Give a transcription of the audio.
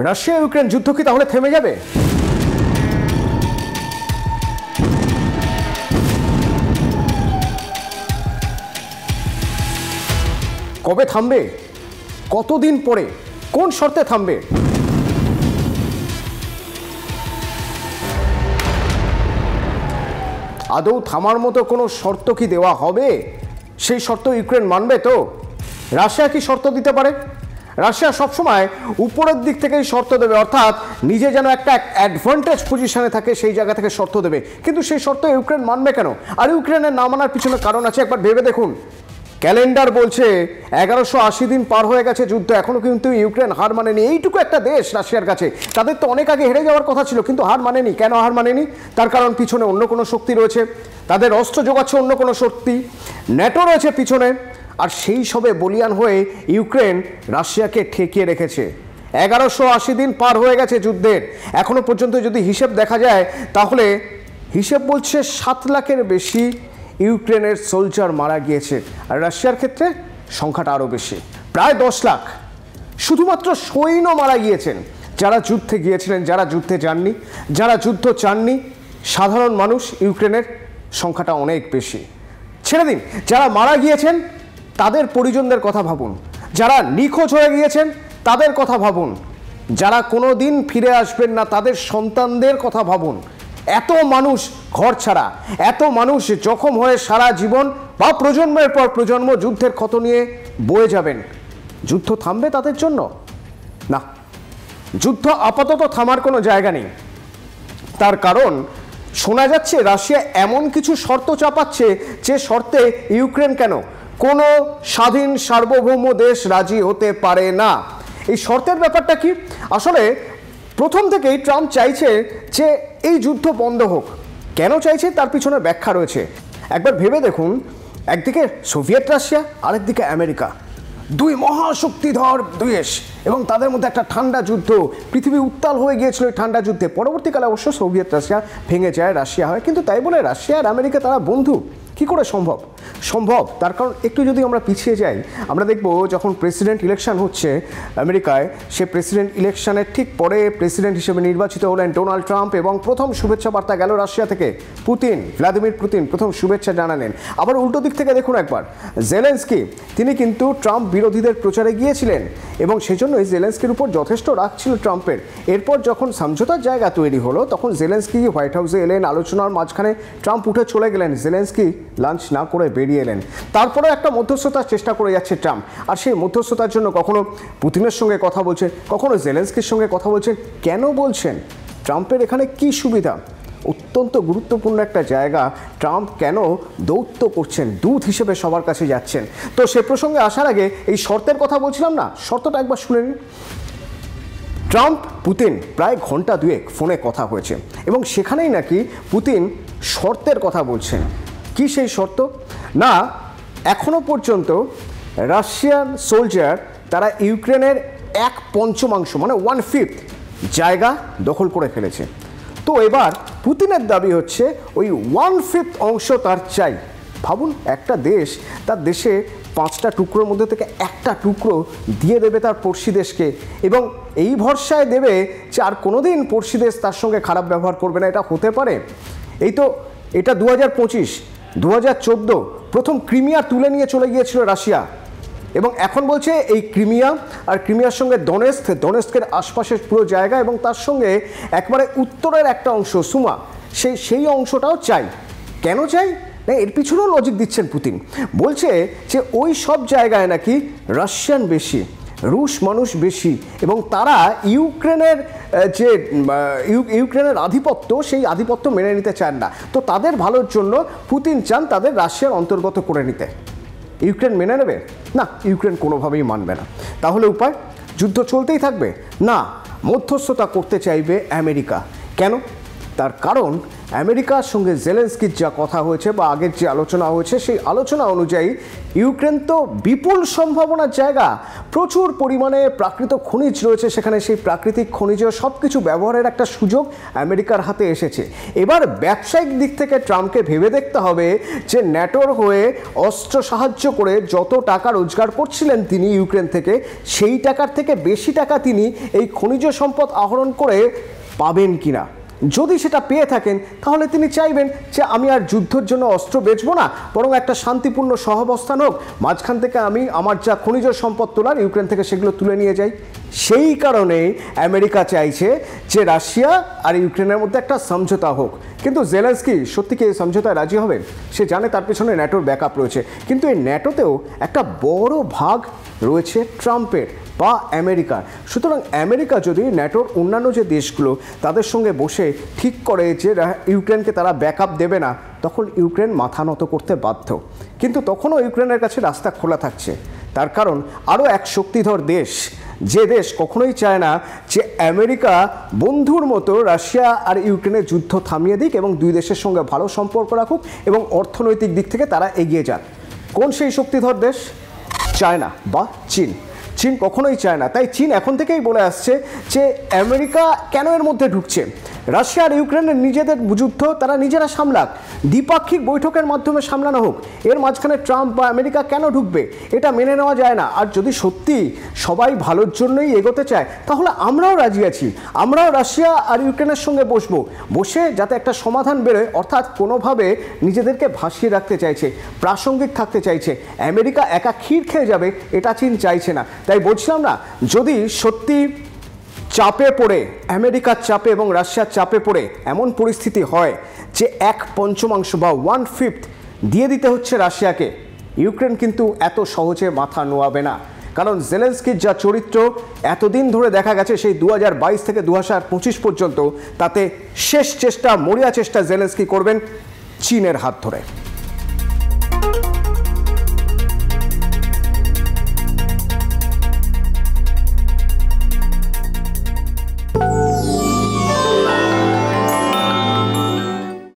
Russia Ukraine যুদ্ধ কি তাহলে থেমে যাবে? কবে থামবে? কতদিন পরে? কোন শর্তে থামবে? আদৌ থামার মতো কোনো শর্ত কি দেওয়া হবে? সেই শর্ত ইউক্রেন মানবে তো? রাশিয়া কি শর্ত দিতে পারে? রাশিয়া সবসময় উপরের দিক থেকেই শর্ত দেবে, অর্থাৎ নিজে যেন একটা অ্যাডভান্টেজ পজিশনে থাকে সেই জায়গা থেকে শর্ত দেবে। কিন্তু সেই শর্ত ইউক্রেন মানবে কেন? আর ইউক্রেনের না মানার পিছনে কারণ আছে, একবার ভেবে দেখুন। ক্যালেন্ডার বলছে 1180 দিন পার হয়ে গেছে যুদ্ধ, এখনো কিন্তু ইউক্রেন হার মানেনি। এইটুকু একটা দেশ রাশিয়ার কাছে, তাদের তো অনেক আগে হেরে যাওয়ার কথা ছিল, কিন্তু হার মানেনি। কেন হার মানেনি? তার কারণ পিছনে অন্য কোনো শক্তি রয়েছে, তাদের অস্ত্র যোগাচ্ছে অন্য কোনো শক্তি, ন্যাটো রয়েছে পিছনে। আর সেই সবে বলিয়ান হয়ে ইউক্রেন রাশিয়াকে ঠেকিয়ে রেখেছে। 1180 দিন পার হয়ে গেছে যুদ্ধের, এখনো পর্যন্ত যদি হিসেব দেখা যায় তাহলে হিসেব বলছে 7 লাখের বেশি ইউক্রেনের সোলজার মারা গিয়েছে। আর রাশিয়ার ক্ষেত্রে সংখ্যাটা আরও বেশি, প্রায় 10 লাখ। শুধুমাত্র সৈন্য মারা গিয়েছেন, যারা যুদ্ধে গিয়েছিলেন, যারা যুদ্ধে যাননি, যারা যুদ্ধ চাননি। সাধারণ মানুষ ইউক্রেনের সংখ্যাটা অনেক বেশি। ছেড়ে দিন, যারা মারা গিয়েছেন তাদের পরিজনদের কথা ভাবুন, যারা নিখোঁজ হয়ে গিয়েছেন তাদের কথা ভাবুন, যারা কোনো দিন ফিরে আসবেন না তাদের সন্তানদের কথা ভাবুন। এত মানুষ ঘর ছাড়া, এত মানুষ জখম হয়ে সারা জীবন বা প্রজন্মের পর প্রজন্ম যুদ্ধের ক্ষত নিয়ে বয়ে যাবেন। যুদ্ধ থামবে তাদের জন্য? না, যুদ্ধ আপাতত থামার কোনো জায়গা নেই। তার কারণ শোনা যাচ্ছে রাশিয়া এমন কিছু শর্ত চাপাচ্ছে যে শর্তে ইউক্রেন কেন, কোনো স্বাধীন সার্বভৌম দেশ রাজি হতে পারে না। এই শর্তের ব্যাপারটা কি? আসলে প্রথম থেকেই ট্রাম্প চাইছে যে এই যুদ্ধ বন্ধ হোক। কেন চাইছে তার পিছনে ব্যাখ্যা রয়েছে। একবার ভেবে দেখুন, একদিকে সোভিয়েত রাশিয়া, আরেকদিকে আমেরিকা, দুই মহাশক্তিধর দেশ, এবং তাদের মধ্যে একটা ঠান্ডা যুদ্ধ। পৃথিবী উত্তাল হয়ে গিয়েছিল এই ঠান্ডা যুদ্ধে। পরবর্তীকালে অবশ্য সোভিয়েত রাশিয়া ভেঙে যায়, রাশিয়া হয়। কিন্তু তাই বলে রাশিয়া আর আমেরিকা তারা বন্ধু কি করে সম্ভব? সম্ভব। তার কারণ একটু যদি আমরা পিছিয়ে যাই, আমরা দেখব যখন প্রেসিডেন্ট ইলেকশন হচ্ছে আমেরিকায়, সে প্রেসিডেন্ট ইলেকশনের ঠিক পরে প্রেসিডেন্ট হিসেবে নির্বাচিত হলেন ডোনাল্ড ট্রাম্প, এবং প্রথম শুভেচ্ছা বার্তা গেল রাশিয়া থেকে। ভ্লাদিমির পুতিন প্রথম শুভেচ্ছা জানালেন। আবার উল্টো দিক থেকে দেখুন একবার, জেলেনস্কি, তিনি কিন্তু ট্রাম্প বিরোধীদের প্রচারে গিয়েছিলেন, এবং সেই জন্যই জেলেনস্কির উপর যথেষ্ট রাগ ছিল ট্রাম্পের। এরপর যখন সমঝোতার জায়গা তৈরি হলো তখন জেলেনস্কি হোয়াইট হাউসে এলেন, আলোচনার মাঝখানে ট্রাম্প উঠে চলে গেলেন, জেলেনস্কি লাঞ্চ না করে বেরিয়ে এলেন। তারপরে একটা মধ্যস্থতার চেষ্টা করে যাচ্ছে ট্রাম্প, আর সেই মধ্যস্থতার জন্য কখনো পুতিনের সঙ্গে কথা বলছেন, কখনো জেলেনস্কির সঙ্গে কথা বলছেন। কেন বলছেন? ট্রাম্পের এখানে কি সুবিধা? অত্যন্ত গুরুত্বপূর্ণ একটা জায়গা। ট্রাম্প কেন দৌত্য করছেন, দূত হিসেবে সবার কাছে যাচ্ছেন? তো সে প্রসঙ্গে আসার আগে এই শর্তের কথা বলছিলাম না, শর্তটা একবার শুনে নিন। ট্রাম্প পুতিন প্রায় ঘন্টা দুয়েক ফোনে কথা হয়েছে, এবং সেখানেই নাকি পুতিন শর্তের কথা বলছেন। কি সেই শর্ত? না, এখনো পর্যন্ত রাশিয়ান সোলজার তারা ইউক্রেনের 1/5 মানে 1/5 জায়গা দখল করে ফেলেছে। তো এবার পুতিনের দাবি হচ্ছে ওই 1/5 অংশ তার চাই। ভাবুন, একটা দেশ তার দেশে 5টা টুকরোর মধ্যে থেকে একটা টুকরো দিয়ে দেবে তার পড়শি দেশকে, এবং এই ভরসায় দেবে যে আর কোনোদিন পড়শি দেশ তার সঙ্গে খারাপ ব্যবহার করবে না। এটা হতে পারে? এই তো এটা 2025, 2014 প্রথম ক্রিমিয়া তুলে নিয়ে চলে গিয়েছিল রাশিয়া, এবং এখন বলছে এই ক্রিমিয়া আর ক্রিমিয়ার সঙ্গে দনেস্কের আশপাশের পুরো জায়গা, এবং তার সঙ্গে একবারে উত্তরের একটা অংশ সুমা, সেই অংশটাও চাই। কেন চাই? না, এর পিছনেও লজিক দিচ্ছেন পুতিন। বলছে যে ওই সব জায়গায় নাকি রাশিয়ান বেশি, রুশ মানুষ বেশি, এবং তারা ইউক্রেনের আধিপত্য, সেই আধিপত্য মেনে নিতে চান না। তো তাদের ভালোর জন্য পুতিন চান তাদের রাশিয়ার অন্তর্গত করে নিতে। ইউক্রেন মেনে নেবে না? ইউক্রেন কোনোভাবেই মানবে না। তাহলে উপায়? যুদ্ধ চলতেই থাকবে? না, মধ্যস্থতা করতে চাইবে আমেরিকা। কেন? তার কারণ আমেরিকার সঙ্গে জেলেনস্কির যা কথা হয়েছে বা আগের যে আলোচনা হয়েছে সেই আলোচনা অনুযায়ী ইউক্রেন তো বিপুল সম্ভাবনার জায়গা, প্রচুর পরিমাণে প্রাকৃত খনিজ রয়েছে সেখানে, সেই প্রাকৃতিক খনিজ সব কিছু ব্যবহারের একটা সুযোগ আমেরিকার হাতে এসেছে। এবার ব্যবসায়িক দিক থেকে ট্রাম্পকে ভেবে দেখতে হবে যে ন্যাটোর হয়ে অস্ত্র সাহায্য করে যত টাকা রোজগার করছিলেন তিনি ইউক্রেন থেকে, সেই টাকার থেকে বেশি টাকা তিনি এই খনিজ সম্পদ আহরণ করে পাবেন কিনা। যদি সেটা পেয়ে থাকেন তাহলে তিনি চাইবেন যে আমি আর যুদ্ধের জন্য অস্ত্র বেচবো না, বরং একটা শান্তিপূর্ণ সহাবস্থান হোক, মাঝখান থেকে আমি আমার যা খনিজ সম্পদ তোলার ইউক্রেন থেকে সেগুলো তুলে নিয়ে যাই। সেই কারণেই আমেরিকা চাইছে যে রাশিয়া আর ইউক্রেনের মধ্যে একটা সমঝোতা হোক। কিন্তু জেলেনস্কি সত্যি কি এই সমঝোতায় রাজি হবেন? সে জানে তার পেছনে ন্যাটোর ব্যাকআপ রয়েছে, কিন্তু এই ন্যাটোতেও একটা বড় ভাগ রয়েছে ট্রাম্পের বা আমেরিকার। সুতরাং আমেরিকা যদি ন্যাটোর অন্যান্য যে দেশগুলো তাদের সঙ্গে বসে ঠিক করে যে ইউক্রেনকে তারা ব্যাকআপ দেবে না, তখন ইউক্রেন মাথা নত করতে বাধ্য। কিন্তু তখনও ইউক্রেনের কাছে রাস্তা খোলা থাকছে, তার কারণ আরও এক শক্তিধর দেশ, যে দেশ কখনোই চায় না যে আমেরিকা বন্ধুর মতো রাশিয়া আর ইউক্রেনের যুদ্ধ থামিয়ে দিক এবং দুই দেশের সঙ্গে ভালো সম্পর্ক রাখুক এবং অর্থনৈতিক দিক থেকে তারা এগিয়ে যাক। কোন সেই শক্তিধর দেশ? চায়না বা চীন। চীন কখনোই চায় না। তাই চীন এখন থেকেই বলে আসছে যে আমেরিকা কেন এর মধ্যে ঢুকছে, রাশিয়া আর ইউক্রেনের নিজেদের যুদ্ধ তারা নিজেরা সামলাক, দ্বিপাক্ষিক বৈঠকের মাধ্যমে সামলানো হোক, এর মাঝখানে ট্রাম্প বা আমেরিকা কেন ঢুকবে? এটা মেনে নেওয়া যায় না। আর যদি সত্যি সবাই ভালোর জন্যই এগোতে চায় তাহলে আমরাও রাজি আছি, আমরাও রাশিয়া আর ইউক্রেনের সঙ্গে বসে যাতে একটা সমাধান বেরোয়, অর্থাৎ কোনোভাবে নিজেদেরকে ভাসিয়ে রাখতে চাইছে, প্রাসঙ্গিক থাকতে চাইছে। আমেরিকা একা ক্ষীর খেয়ে যাবে এটা চীন চাইছে না। তাই বলছিলাম না, যদি সত্যি চাপে পড়ে আমেরিকার চাপে এবং রাশিয়ার চাপে পড়ে এমন পরিস্থিতি হয় যে 1/5 বা 1/5 দিয়ে দিতে হচ্ছে রাশিয়াকে, ইউক্রেন কিন্তু এত সহজে মাথা নোয়াবে না। কারণ জেলেনস্কির যা চরিত্র এতদিন ধরে দেখা গেছে, সেই 2022 থেকে 2025 পর্যন্ত, তাতে শেষ চেষ্টা, মরিয়া চেষ্টা জেলেনস্কি করবেন চীনের হাত ধরে।